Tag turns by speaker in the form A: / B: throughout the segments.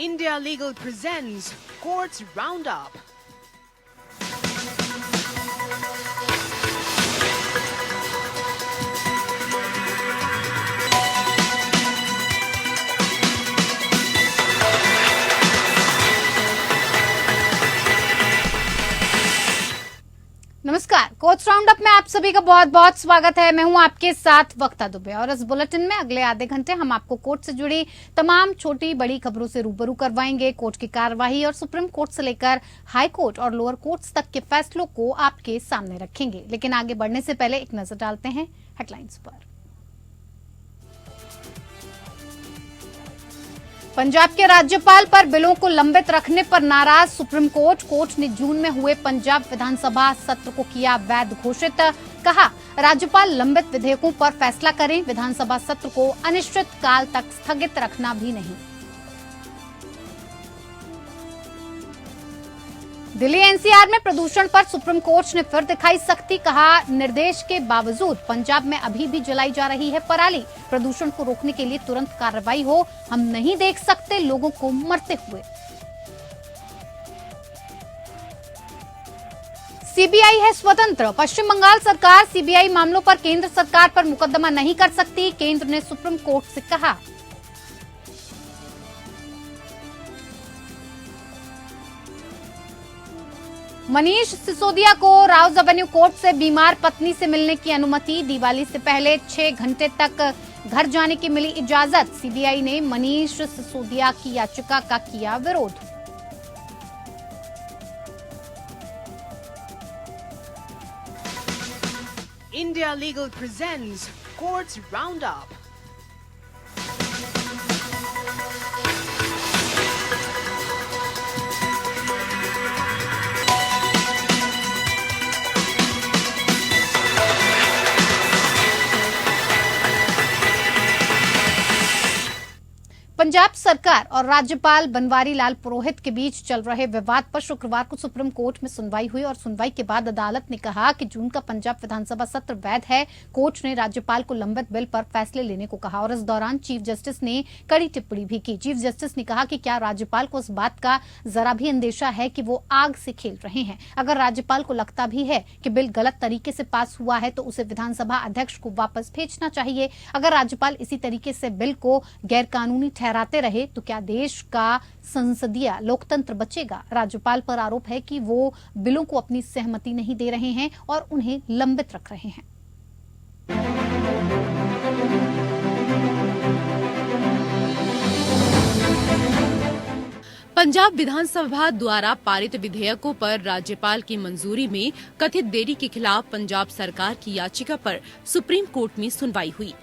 A: India Legal presents Courts Roundup.
B: नमस्कार, courts roundup में आप सभी का बहुत बहुत स्वागत है। मैं हूं आपके साथ वक्ता दुबे और इस बुलेटिन में अगले आधे घंटे हम आपको कोर्ट से जुड़ी तमाम छोटी बड़ी खबरों से रूबरू करवाएंगे। कोर्ट की कार्यवाही और सुप्रीम कोर्ट से लेकर हाई कोर्ट और लोअर कोर्ट्स तक के फैसलों को आपके सामने रखेंगे। लेकिन आगे बढ़ने से पहले एक नजर डालते हैं हेडलाइंस पर। पंजाब के राज्यपाल पर बिलों को लंबित रखने पर नाराज सुप्रीम कोर्ट। कोर्ट ने जून में हुए पंजाब विधानसभा सत्र को किया वैध घोषित। कहा, राज्यपाल लंबित विधेयकों पर फैसला करें, विधानसभा सत्र को अनिश्चित काल तक स्थगित रखना भी नहीं। दिल्ली एनसीआर में प्रदूषण पर सुप्रीम कोर्ट ने फिर दिखाई सख्ती। कहा, निर्देश के बावजूद पंजाब में अभी भी जलाई जा रही है पराली। प्रदूषण को रोकने के लिए तुरंत कार्रवाई हो, हम नहीं देख सकते लोगों को मरते हुए। सीबीआई है स्वतंत्र। पश्चिम बंगाल सरकार सीबीआई मामलों पर केंद्र सरकार पर मुकदमा नहीं कर सकती, केंद्र ने सुप्रीम कोर्ट से कहा। मनीष सिसोदिया को राउज एवेन्यू कोर्ट से बीमार पत्नी से मिलने की अनुमति। दिवाली से पहले 6 घंटे तक घर जाने की मिली इजाजत। सीबीआई ने मनीष सिसोदिया की याचिका का किया विरोध।
A: India Legal presents Courts Roundup.
B: Punjab सरकार और राज्यपाल बनवारी लाल पुरोहित के बीच चल रहे विवाद पर शुक्रवार को सुप्रीम कोर्ट में सुनवाई हुई और सुनवाई के बाद अदालत ने कहा कि जून का पंजाब विधानसभा सत्र वैध है। कोर्ट ने राज्यपाल को लंबित बिल पर फैसले लेने को कहा और इस दौरान चीफ जस्टिस ने कड़ी टिप्पणी भी की। चीफ जस्टिस ने कहा कि क्या राज्यपाल को इस बात का जरा भी अंदेशा है कि वो आग से खेल रहे हैं। अगर राज्यपाल को लगता भी है कि बिल गलत तरीके से पास हुआ है तो उसे विधानसभा अध्यक्ष को वापस भेजना चाहिए। अगर राज्यपाल इसी तरीके से बिल को गैरकानूनी ठहराते रहे तो क्या देश का संसदीय लोकतंत्र बचेगा। राज्यपाल पर आरोप है कि वो बिलों को अपनी सहमति नहीं दे रहे हैं और उन्हें लंबित रख रहे हैं।
C: पंजाब विधानसभा द्वारा पारित विधेयकों पर राज्यपाल की मंजूरी में कथित देरी के खिलाफ पंजाब सरकार की याचिका पर सुप्रीम कोर्ट में सुनवाई हुई।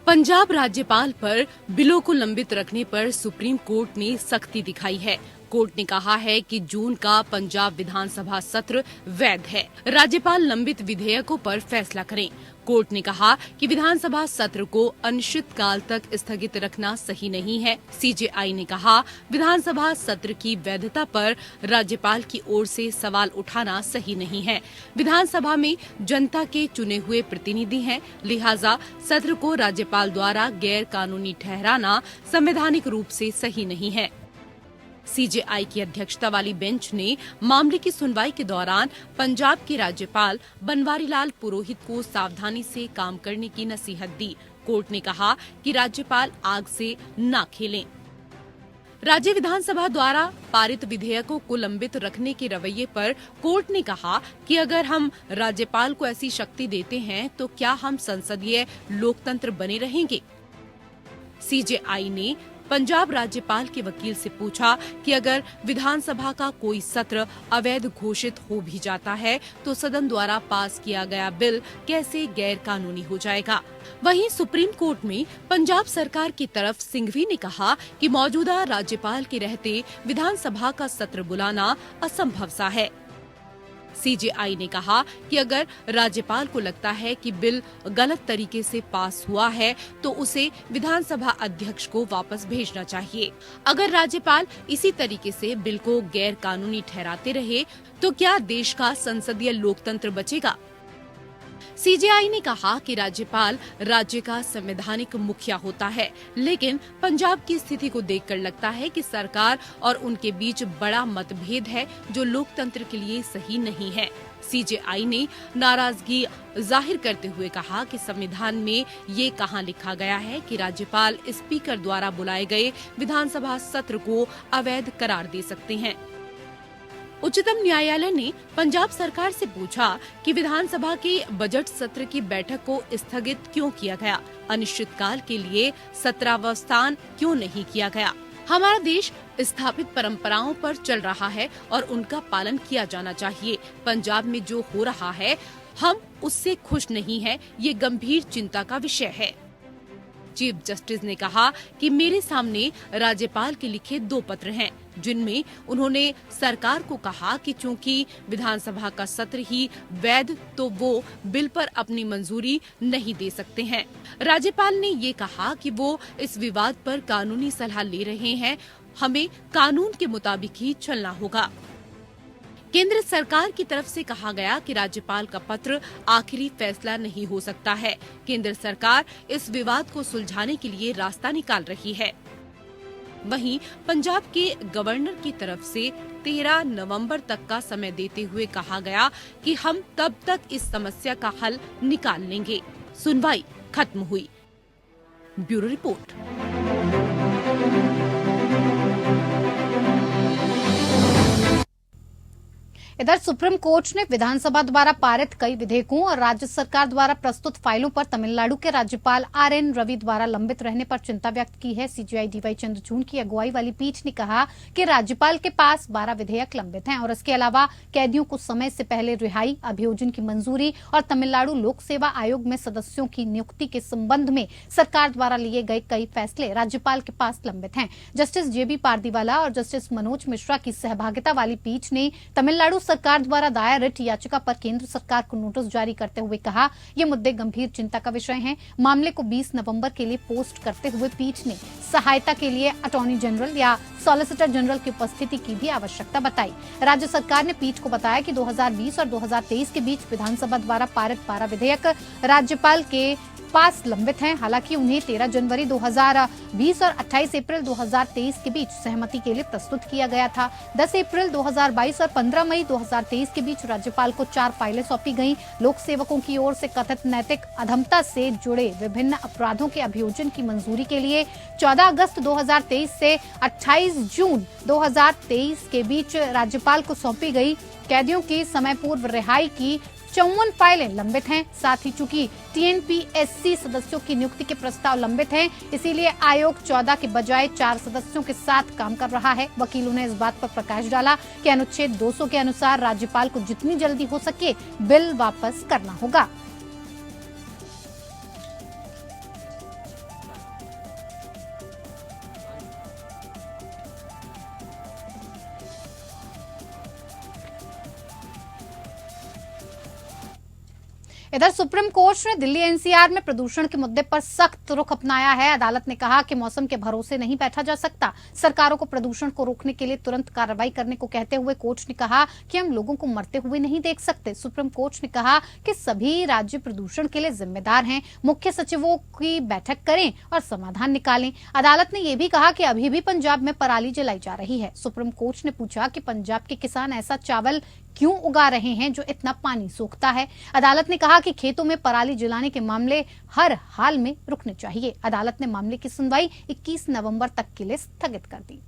C: पंजाब राज्यपाल पर बिलों को लंबित रखने पर सुप्रीम कोर्ट ने सख्ती दिखाई है। कोर्ट ने कहा है कि जून का पंजाब विधानसभा सत्र वैध है, राज्यपाल लंबित विधेयकों पर फैसला करें। कोर्ट ने कहा कि विधानसभा सत्र को अनिश्चित काल तक स्थगित रखना सही नहीं है। सीजेआई ने कहा, विधानसभा सत्र की वैधता पर राज्यपाल की ओर से सवाल उठाना सही नहीं है। विधानसभा में जनता के चुने हुए प्रतिनिधि हैं, लिहाजा सत्र को राज्यपाल द्वारा गैर कानूनी ठहराना संवैधानिक रूप से सही नहीं है। सीजेआई की अध्यक्षता वाली बेंच ने मामले की सुनवाई के दौरान पंजाब के राज्यपाल बनवारी लाल पुरोहित को सावधानी से काम करने की नसीहत दी। कोर्ट ने कहा कि राज्यपाल आग से न खेलें। राज्य विधानसभा द्वारा पारित विधेयकों को लंबित रखने के रवैये पर कोर्ट ने कहा कि अगर हम राज्यपाल को ऐसी शक्ति देते हैं तो क्या हम संसदीय लोकतंत्र बने रहेंगे। सीजेआई ने पंजाब राज्यपाल के वकील से पूछा कि अगर विधानसभा का कोई सत्र अवैध घोषित हो भी जाता है तो सदन द्वारा पास किया गया बिल कैसे गैर कानूनी हो जाएगा। वहीं सुप्रीम कोर्ट में पंजाब सरकार की तरफ सिंघवी ने कहा कि मौजूदा राज्यपाल के रहते विधानसभा का सत्र बुलाना असंभव सा है। सीजेआई ने कहा कि अगर राज्यपाल को लगता है कि बिल गलत तरीके से पास हुआ है तो उसे विधानसभा अध्यक्ष को वापस भेजना चाहिए। अगर राज्यपाल इसी तरीके से बिल को गैर कानूनी ठहराते रहे तो क्या देश का संसदीय लोकतंत्र बचेगा। सीजेआई ने कहा कि राज्यपाल राज्य का संवैधानिक मुखिया होता है, लेकिन पंजाब की स्थिति को देखकर लगता है कि सरकार और उनके बीच बड़ा मतभेद है जो लोकतंत्र के लिए सही नहीं है। सीजेआई ने नाराजगी जाहिर करते हुए कहा कि संविधान में ये कहाँ लिखा गया है कि राज्यपाल स्पीकर द्वारा बुलाए गए विधानसभा सत्र को अवैध करार दे सकते हैं। उच्चतम न्यायालय ने पंजाब सरकार से पूछा कि विधानसभा के बजट सत्र की बैठक को स्थगित क्यों किया गया, अनिश्चितकाल के लिए सत्रावस्थान क्यों नहीं किया गया। हमारा देश स्थापित परंपराओं पर चल रहा है और उनका पालन किया जाना चाहिए। पंजाब में जो हो रहा है हम उससे खुश नहीं हैं, ये गंभीर चिंता का विषय है। चीफ जस्टिस ने कहा कि मेरे सामने राज्यपाल के लिखे 2 पत्र हैं, जिनमें उन्होंने सरकार को कहा कि चूंकि विधानसभा का सत्र ही वैध तो वो बिल पर अपनी मंजूरी नहीं दे सकते हैं। राज्यपाल ने ये कहा कि वो इस विवाद पर कानूनी सलाह ले रहे हैं, हमें कानून के मुताबिक ही चलना होगा। केंद्र सरकार की तरफ से कहा गया कि राज्यपाल का पत्र आखिरी फैसला नहीं हो सकता है। केंद्र सरकार इस विवाद को सुलझाने के लिए रास्ता निकाल रही है। वहीं पंजाब के गवर्नर की तरफ से 13 नवंबर तक का समय देते हुए कहा गया कि हम तब तक इस समस्या का हल निकाल लेंगे। सुनवाई खत्म हुई। Bureau report.
B: इधर सुप्रीम कोर्ट ने विधानसभा द्वारा पारित कई विधेयकों और राज्य सरकार द्वारा प्रस्तुत फाइलों पर तमिलनाडु के राज्यपाल आर.एन. रवि द्वारा लंबित रहने पर चिंता व्यक्त की है। सीजेआई डीवाई चंद्रचूड़ की अगुवाई वाली पीठ ने कहा कि राज्यपाल के पास 12 विधेयक लंबित हैं और इसके अलावा कैदियों को समय से पहले रिहाई, अभियोजन की मंजूरी और तमिलनाडु लोक सेवा आयोग में सदस्यों की नियुक्ति के संबंध में सरकार द्वारा लिए गए कई फैसले राज्यपाल के पास लंबित हैं। जस्टिस जेबी पारदीवाला और जस्टिस मनोज मिश्रा की सहभागिता वाली पीठ ने तमिलनाडु सरकार द्वारा दायर रिट याचिका पर केंद्र सरकार को नोटिस जारी करते हुए कहा, ये मुद्दे गंभीर चिंता का विषय हैं। मामले को 20 नवंबर के लिए पोस्ट करते हुए पीठ ने सहायता के लिए अटॉर्नी जनरल या सॉलिसिटर जनरल की उपस्थिति की भी आवश्यकता बताई। राज्य सरकार ने पीठ को बताया कि 2020 और 2023 के बीच विधानसभा द्वारा पारित 12 विधेयक राज्यपाल के पास लंबित हैं। हालांकि उन्हें 13 जनवरी 2020 और 28 अप्रैल 2023 के बीच सहमति के लिए प्रस्तुत किया गया था। 10 अप्रैल 2022 और 15 मई 2023 के बीच राज्यपाल को 4 फाइलें सौंपी गईं। लोक सेवकों की ओर से कथित नैतिक अधमता से जुड़े विभिन्न अपराधों के अभियोजन की मंजूरी के लिए 14 अगस्त 2023 से 28 जून 2023 के बीच राज्यपाल को सौंपी गई कैदियों की समय पूर्व रिहाई की 54 फाइलें लंबित हैं। साथ ही चूंकि टीएनपीएससी सदस्यों की नियुक्ति के प्रस्ताव लंबित हैं, इसीलिए आयोग 14 के बजाय 4 सदस्यों के साथ काम कर रहा है। वकीलों ने इस बात पर प्रकाश डाला कि अनुच्छेद 200 के अनुसार राज्यपाल को जितनी जल्दी हो सके बिल वापस करना होगा। इधर सुप्रीम कोर्ट ने दिल्ली एनसीआर में प्रदूषण के मुद्दे पर सख्त रुख अपनाया है। अदालत ने कहा कि मौसम के भरोसे नहीं बैठा जा सकता। सरकारों को प्रदूषण को रोकने के लिए तुरंत कार्रवाई करने को कहते हुए कोर्ट ने कहा कि हम लोगों को मरते हुए नहीं देख सकते। सुप्रीम कोर्ट ने कहा कि सभी राज्य प्रदूषण के लिए जिम्मेदार हैं, मुख्य सचिवों की बैठक करें और समाधान निकालें। अदालत ने यह भी कहा कि अभी भी पंजाब में पराली जलाई जा रही है। सुप्रीम कोर्ट ने पूछा कि पंजाब के किसान ऐसा चावल क्यों उगा रहे हैं जो इतना पानी सोखता है। अदालत ने कहा कि खेतों में पराली जलाने के मामले हर हाल में रुकने चाहिए। अदालत ने मामले की सुनवाई 21 नवंबर तक के लिए स्थगित कर दी।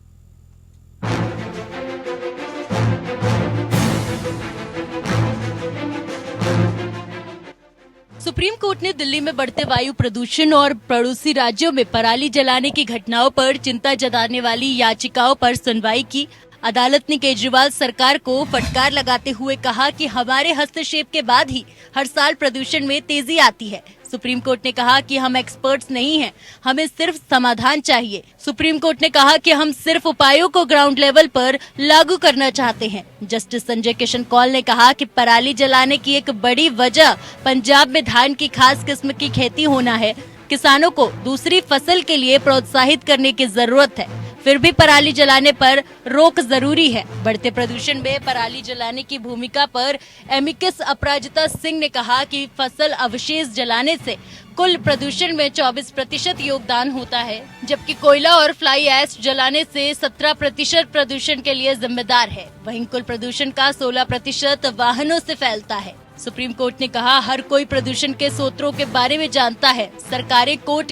D: सुप्रीम कोर्ट ने दिल्ली में बढ़ते वायु प्रदूषण और पड़ोसी राज्यों में पराली जलाने की घटनाओं पर चिंता जताने वाली याचिकाओं पर सुनवाई की। अदालत ने केजरीवाल सरकार को फटकार लगाते हुए कहा कि हमारे हस्तक्षेप के बाद ही हर साल प्रदूषण में तेजी आती है। सुप्रीम कोर्ट ने कहा कि हम एक्सपर्ट्स नहीं हैं, हमें सिर्फ समाधान चाहिए। सुप्रीम कोर्ट ने कहा कि हम सिर्फ उपायों को ग्राउंड लेवल पर लागू करना चाहते हैं। जस्टिस संजय किशन कौल ने कहा कि पराली जलाने की एक बड़ी वजह पंजाब में धान की खास किस्म की खेती होना है। किसानों को दूसरी फसल के लिए प्रोत्साहित करने की जरूरत है। फिर भी पराली जलाने पर रोक जरूरी है। बढ़ते प्रदूषण में पराली जलाने की भूमिका पर एमिकस अपराजिता सिंह ने कहा कि फसल अवशेष जलाने से कुल प्रदूषण में 24% योगदान होता है, जबकि कोयला और फ्लाई ऐश जलाने से 17% प्रदूषण के लिए जिम्मेदार है। वहीं कुल प्रदूषण का 16% वाहनों से फैलता है। सुप्रीम कोर्ट ने कहा, हर कोई प्रदूषण के स्रोतों के बारे में जानता है। सरकारें कोर्ट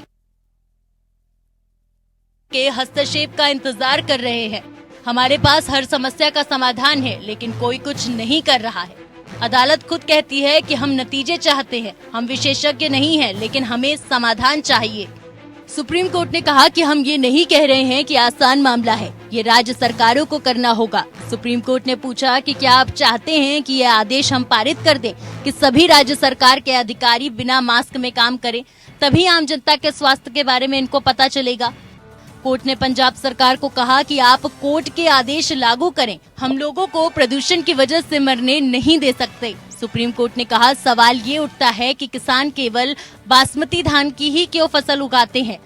D: के हस्तक्षेप का इंतजार कर रहे हैं। हमारे पास हर समस्या का समाधान है, लेकिन कोई कुछ नहीं कर रहा है। अदालत खुद कहती है कि हम नतीजे चाहते हैं, हम विशेषज्ञ नहीं हैं, लेकिन हमें समाधान चाहिए। सुप्रीम कोर्ट ने कहा कि हम ये नहीं कह रहे हैं कि आसान मामला है, ये राज्य सरकारों को करना होगा। सुप्रीम कोर्ट ने पूछा कि क्या आप चाहते हैं कि यह आदेश हम पारित कर दें कि सभी राज्य सरकार के अधिकारी बिना मास्क में काम करें, तभी आम जनता के स्वास्थ्य के बारे में इनको पता चलेगा। कोर्ट ने पंजाब सरकार को कहा कि आप कोर्ट के आदेश लागू करें, हम लोगों को प्रदूषण की वजह से मरने नहीं दे सकते। सुप्रीम कोर्ट ने कहा, सवाल ये उठता है कि किसान केवल बासमती धान की ही क्यों फसल उगाते हैं।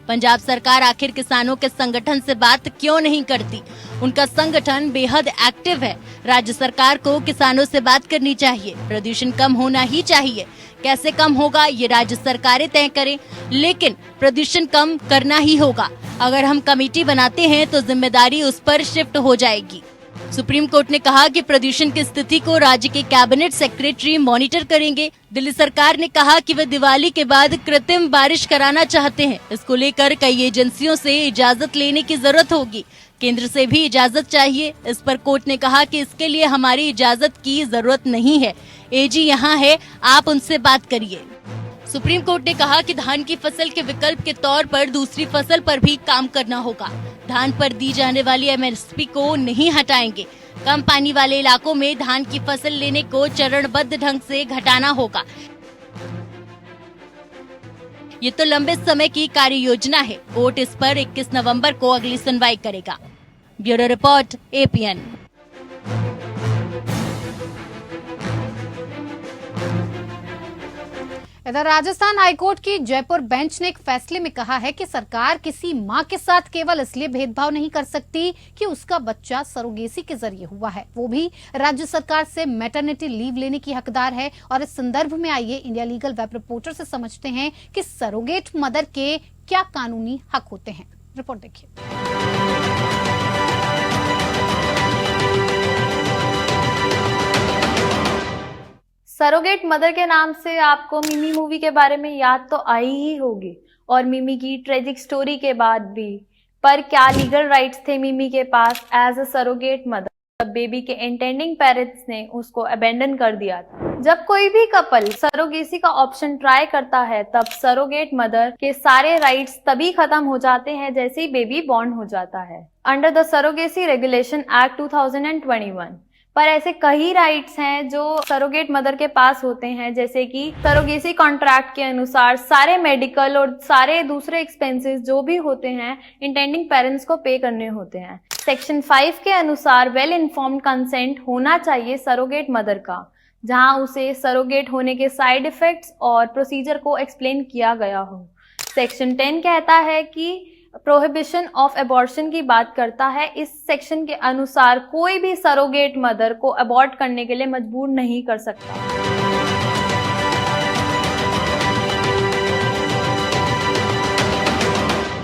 D: पंजाब सरकार आखिर किसानों के संगठन से बात क्यों नहीं करती? उनका संगठन बेहद एक्टिव है। राज्य सरकार को किसानों से बात करनी चाहिए। प्रदूषण कम होना ही चाहिए। कैसे कम होगा ये राज्य सरकारें तय करें, लेकिन प्रदूषण कम करना ही होगा। अगर हम कमेटी बनाते हैं तो जिम्मेदारी उस पर शिफ्ट हो जाएगी। सुप्रीम कोर्ट ने कहा कि प्रदूषण की स्थिति को राज्य के कैबिनेट सेक्रेटरी मॉनिटर करेंगे। दिल्ली सरकार ने कहा कि वे दिवाली के बाद कृत्रिम बारिश कराना चाहते हैं। इसको लेकर कई एजेंसियों से इजाजत लेने की जरूरत होगी। केंद्र से भी इजाजत चाहिए। इस पर कोर्ट ने कहा कि इसके लिए हमारी इजाजत की जरूरत नहीं है, एजी यहाँ है, आप उनसे बात करिए। सुप्रीम कोर्ट ने कहा कि धान की फसल के विकल्प के तौर पर दूसरी फसल पर भी काम करना होगा। धान पर दी जाने वाली एमएसपी को नहीं हटाएंगे। कम पानी वाले इलाकों में धान की फसल लेने को चरणबद्ध ढंग से घटाना होगा। ये तो लंबे समय की कार्य योजना है। कोर्ट इस पर 21 नवंबर को अगली सुनवाई करेगा। Bureau report, APN.
B: इधर राजस्थान हाईकोर्ट की जयपुर बेंच ने एक फैसले में कहा है कि सरकार किसी मां के साथ केवल इसलिए भेदभाव नहीं कर सकती कि उसका बच्चा सरोगेसी के जरिए हुआ है, वो भी राज्य सरकार से मैटरनिटी लीव लेने की हकदार है। और इस संदर्भ में आइए इंडिया लीगल वेब रिपोर्टर से समझते हैं कि सरोगेट मदर के क्या कानूनी हक होते हैं। रिपोर्ट देखिए।
E: सरोगेट मदर के नाम से आपको मिमी मूवी के बारे में याद तो आई ही होगी, और मिमी की ट्रेजिक स्टोरी के बाद भी। पर क्या लीगल राइट्स थे मिमी के पास एज अ सरोगेट मदर? जब बेबी के इंटेंडिंग पेरेंट्स ने उसको अबेंडन कर दिया था। जब कोई भी कपल सरोगेसी का ऑप्शन ट्राई करता है, तब सरोगेट मदर के सारे राइट्स तभी खत्म हो जाते हैं जैसे ही बेबी बॉर्न हो जाता है, under the surrogacy regulation act 2021। पर ऐसे कई राइट्स हैं जो सरोगेट मदर के पास होते हैं, जैसे कि सरोगेसी कॉन्ट्रैक्ट के अनुसार सारे मेडिकल और सारे दूसरे एक्सपेंसेस जो भी होते हैं इंटेंडिंग पेरेंट्स को पे करने होते हैं। सेक्शन 5 के अनुसार वेल इन्फॉर्म्ड कंसेंट होना चाहिए सरोगेट मदर का, जहां उसे सरोगेट होने के साइड इफेक्ट्स और प्रोसीजर को एक्सप्लेन किया गया हो। सेक्शन 10 कहता है कि प्रोहिबिशन ऑफ अबॉर्शन की बात करता है। इस सेक्शन के अनुसार कोई भी सरोगेट मदर को अबॉर्ट करने के लिए मजबूर नहीं कर सकता।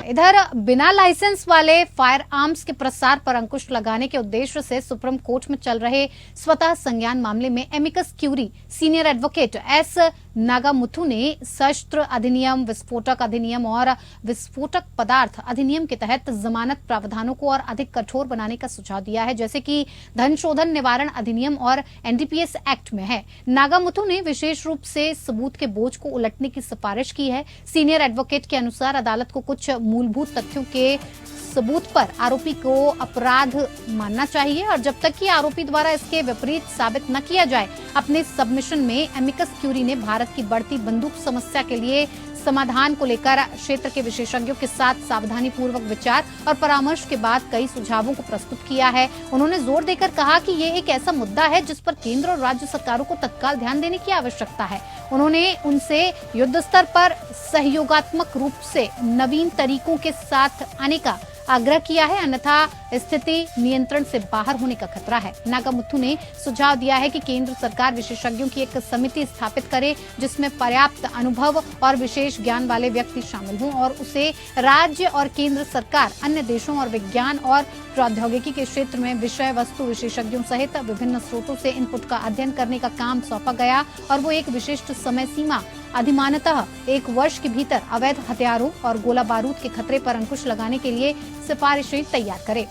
B: इधर बिना लाइसेंस वाले फायर आर्म्स के प्रसार पर अंकुश लगाने के उद्देश्य से सुप्रीम कोर्ट में चल रहे स्वतः संज्ञान मामले में amicus curiae senior advocate S Nagamuthu ने शस्त्र अधिनियम, विस्फोटक अधिनियम और विस्फोटक पदार्थ अधिनियम के तहत जमानत प्रावधानों को और अधिक कठोर बनाने का सुझाव दिया है, जैसे कि धन शोधन निवारण अधिनियम और एनडीपीएस एक्ट में है। नागामुथु ने विशेष रूप से सबूत के बोझ को उलटने की सिफारिश की है। सीनियर एडवोकेट के अनुसार अदालत को कुछ मूलभूत तथ्यों के सबूत पर आरोपी को अपराध मानना चाहिए और जब तक कि आरोपी द्वारा इसके विपरीत साबित न किया जाए, अपने सबमिशन में एमिकस क्यूरी ने भारत की बढ़ती बंदूक समस्या के लिए समाधान को लेकर क्षेत्र के विशेषज्ञों के साथ सावधानी पूर्वक विचार और परामर्श के बाद कई सुझावों को प्रस्तुत किया है। उन्होंने जोर देकर कहा कि ये एक ऐसा मुद्दा है जिस पर केंद्र और राज्य सरकारों को तत्काल ध्यान देने की आवश्यकता है। उन्होंने उनसे युद्ध स्तर पर सहयोगात्मक रूप से नवीन तरीकों के साथ आने का आग्रह किया है, अन्यथा स्थिति नियंत्रण से बाहर होने का खतरा है। नागामुथु ने सुझाव दिया है कि केंद्र सरकार विशेषज्ञों की एक समिति स्थापित करे जिसमें पर्याप्त अनुभव और विशेष ज्ञान वाले व्यक्ति शामिल हों और उसे राज्य और केंद्र सरकार, अन्य देशों और विज्ञान और प्रौद्योगिकी के क्षेत्र में विषय वस्तु विशेषज्ञों सहित विभिन्न स्रोतों से इनपुट का अध्ययन करने का काम सौंपा गया और वो एक विशिष्ट समय सीमा अधिमानतः 1 वर्ष के भीतर अवैध हथियारों और गोला बारूद के खतरे पर अंकुश लगाने के लिए सिफारिशें तैयार करे।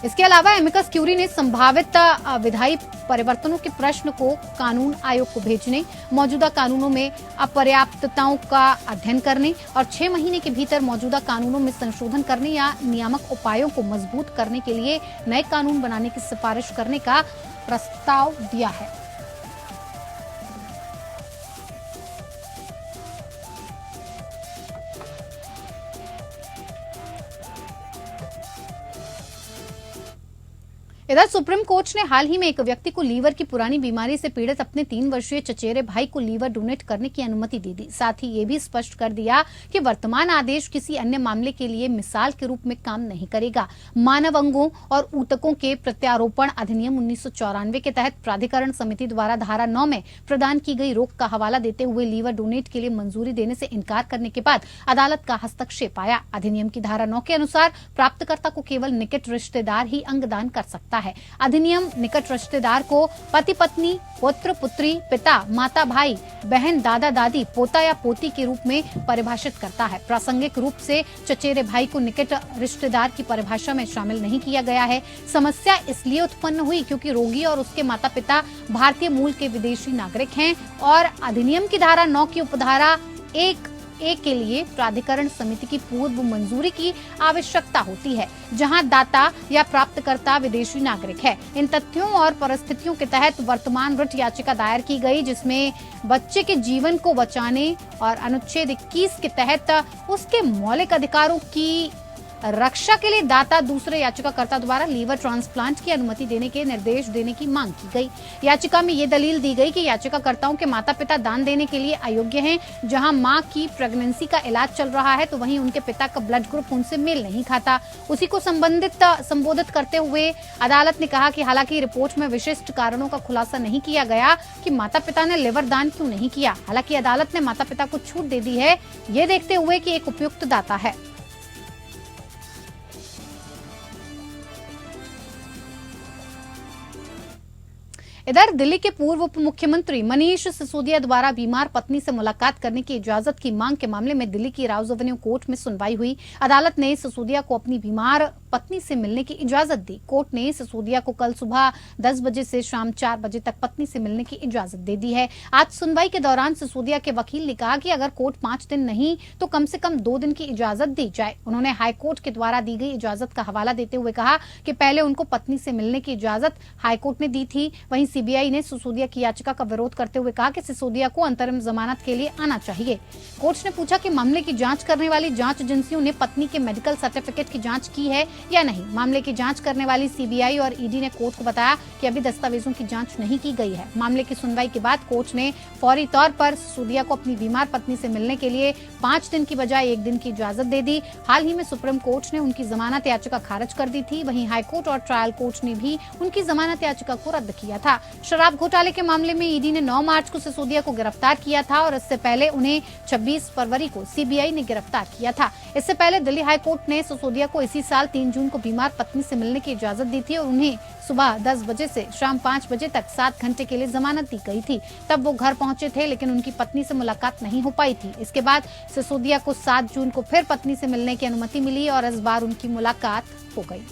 B: इसके अलावा एमिकस क्यूरी ने संभावित विधायी परिवर्तनों के प्रश्न को कानून आयोग को भेजने, मौजूदा कानूनों में अपर्याप्तताओं का अध्ययन करने और 6 महीने के भीतर मौजूदा कानूनों में संशोधन करने या नियामक उपायों को मजबूत करने के लिए नए कानून बनाने की सिफारिश करने का प्रस्ताव दिया है। इधर सुप्रीम कोर्ट ने हाल ही में एक व्यक्ति को लीवर की पुरानी बीमारी से पीड़ित अपने 3 वर्षीय चचेरे भाई को लीवर डोनेट करने की अनुमति दे दी। साथ ही ये भी स्पष्ट कर दिया कि वर्तमान आदेश किसी अन्य मामले के लिए मिसाल के रूप में काम नहीं करेगा। मानव अंगों और ऊतकों के प्रत्यारोपण अधिनियम 1994 के तहत प्राधिकरण समिति द्वारा धारा 9 में प्रदान की गई रोक का हवाला देते हुए लीवर डोनेट के लिए मंजूरी देने से इनकार करने के बाद अदालत का हस्तक्षेप आया। अधिनियम की धारा 9 के अनुसार प्राप्तकर्ता को केवल निकट रिश्तेदार ही अंगदान कर सकता है। अधिनियम निकट रिश्तेदार को पति पत्नी, पुत्र पुत्री, पिता माता भाई बहन, दादा दादी, पोता या पोती के रूप में परिभाषित करता है। प्रासंगिक रूप से चचेरे भाई को निकट रिश्तेदार की परिभाषा में शामिल नहीं किया गया है। समस्या इसलिए उत्पन्न हुई क्योंकि रोगी और उसके माता पिता भारतीय मूल के विदेशी नागरिक हैं और अधिनियम की धारा 9 की उपधारा 1A के लिए प्राधिकरण समिति की पूर्व मंजूरी की आवश्यकता होती है, जहां दाता या प्राप्तकर्ता विदेशी नागरिक है। इन तथ्यों और परिस्थितियों के तहत वर्तमान रिट याचिका दायर की गई, जिसमें बच्चे के जीवन को बचाने और अनुच्छेद 21 के तहत उसके मौलिक अधिकारों की रक्षा के लिए दाता दूसरे याचिकाकर्ता द्वारा लीवर ट्रांसप्लांट की अनुमति देने के निर्देश देने की मांग की गई। याचिका में ये दलील दी गई कि याचिकाकर्ताओं के माता पिता दान देने के लिए अयोग्य हैं। जहां मां की प्रेगनेंसी का इलाज चल रहा है तो वहीं उनके पिता का ब्लड ग्रुप उनसे मेल नहीं खाता। उसी को संबोधित करते हुए अदालत ने कहा कि हालांकि रिपोर्ट में विशिष्ट कारणों का खुलासा नहीं किया गया कि माता पिता ने लिवर दान क्यों नहीं किया। हालांकि अदालत ने माता पिता को छूट दे दी है, ये देखते हुए कि एक उपयुक्त दाता है। इधर दिल्ली के पूर्व उप मुख्यमंत्री मनीष सिसोदिया द्वारा बीमार पत्नी से मुलाकात करने की इजाजत की मांग के मामले में दिल्ली की राउज एवेन्यू कोर्ट में सुनवाई हुई। अदालत ने सिसोदिया को अपनी बीमार पत्नी से मिलने की इजाजत दी। कोर्ट ने सिसोदिया को कल सुबह 10 बजे से शाम 4 बजे तक पत्नी से मिलने की इजाजत दे दी है। आज सुनवाई के दौरान सिसोदिया के वकील ने कहा कि अगर कोर्ट 5 दिन नहीं तो कम से कम 2 दिन की इजाजत दी जाए। उन्होंने हाईकोर्ट के द्वारा दी गई इजाजत का हवाला देते हुए कहा कि पहले उनको पत्नी से मिलने की इजाजत हाईकोर्ट ने दी थी। वहीं सीबीआई ने सिसोदिया की याचिका का विरोध करते हुए कहा कि सिसोदिया को अंतरिम जमानत के लिए आना चाहिए। कोर्ट ने पूछा कि मामले की जांच करने वाली जांच एजेंसियों ने पत्नी के मेडिकल सर्टिफिकेट की जांच की है या नहीं। मामले की जांच करने वाली सीबीआई और ईडी ने कोर्ट को बताया कि अभी दस्तावेजों की जांच नहीं की गई है। मामले की सुनवाई के बाद कोर्ट ने फौरी तौर पर सिसोदिया को अपनी बीमार पत्नी से मिलने के लिए 5 दिन की बजाय 1 दिन की इजाजत दे दी। हाल ही में सुप्रीम कोर्ट ने उनकी जमानत याचिका खारिज कर दी थी। वहीं हाईकोर्ट और ट्रायल कोर्ट ने भी उनकी जमानत याचिका को रद्द किया था। शराब घोटाले के मामले में ईडी ने 9 मार्च को सिसोदिया को गिरफ्तार किया था और इससे पहले उन्हें 26 फरवरी को सीबीआई ने गिरफ्तार किया था। इससे पहले दिल्ली हाई कोर्ट ने सिसोदिया को इसी साल 3 जून को बीमार पत्नी से मिलने की इजाजत दी थी और उन्हें सुबह 10 बजे से शाम 5 बजे तक 7 घंटे के लिए जमानत दी गई थी। तब वो घर पहुंचे थे, लेकिन उनकी पत्नी से मुलाकात नहीं हो पाई थी। इसके बाद सिसोदिया को 7 जून को फिर पत्नी से मिलने की अनुमति मिली और इस बार उनकी मुलाकात हो गई।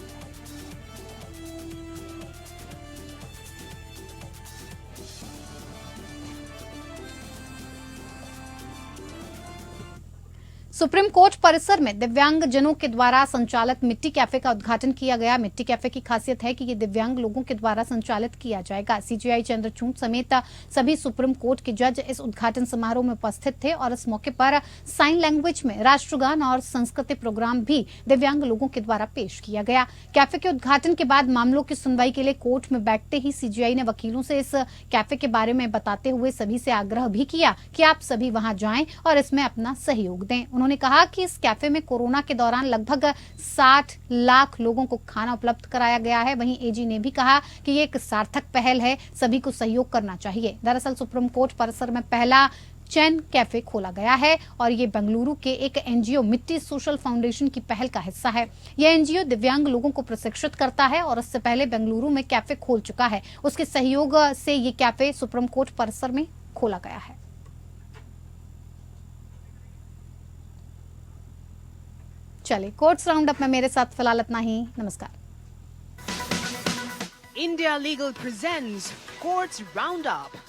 B: सुप्रीम कोर्ट परिसर में दिव्यांग जनों के द्वारा संचालित मिट्टी कैफे का उद्घाटन किया गया। मिट्टी कैफे की खासियत है कि ये दिव्यांग लोगों के द्वारा संचालित किया जाएगा। सीजेआई चंद्रचूड़ समेत सभी सुप्रीम कोर्ट के जज इस उद्घाटन समारोह में उपस्थित थे और इस मौके पर साइन लैंग्वेज में राष्ट्रगान और सांस्कृतिक प्रोग्राम भी दिव्यांग लोगों के द्वारा पेश किया गया। कैफे के उद्घाटन के बाद मामलों की सुनवाई के लिए कोर्ट में बैठते ही सीजेआई ने वकीलों से इस कैफे के बारे में बताते हुए सभी से आग्रह भी किया कि आप सभी वहां जाएं और इसमें अपना सहयोग दें। उन्होंने उन्होंने कहा कि इस कैफे में कोरोना के दौरान लगभग 60 लाख लोगों को खाना उपलब्ध कराया गया है। वहीं एजी ने भी कहा कि ये एक सार्थक पहल है, सभी को सहयोग करना चाहिए। दरअसल सुप्रीम कोर्ट परिसर में पहला चैन कैफे खोला गया है और ये बेंगलुरु के एक एनजीओ मिट्टी सोशल फाउंडेशन की पहल का हिस्सा है। यह एनजीओ दिव्यांग लोगों को प्रशिक्षित करता है और इससे पहले बेंगलुरु में कैफे खोल चुका है। उसके सहयोग से ये कैफे सुप्रीम कोर्ट परिसर में खोला गया है। चलिए, कोर्ट्स राउंड अप में मेरे साथ फिलहाल इतना ही। नमस्कार।
A: India Legal presents Courts Roundup.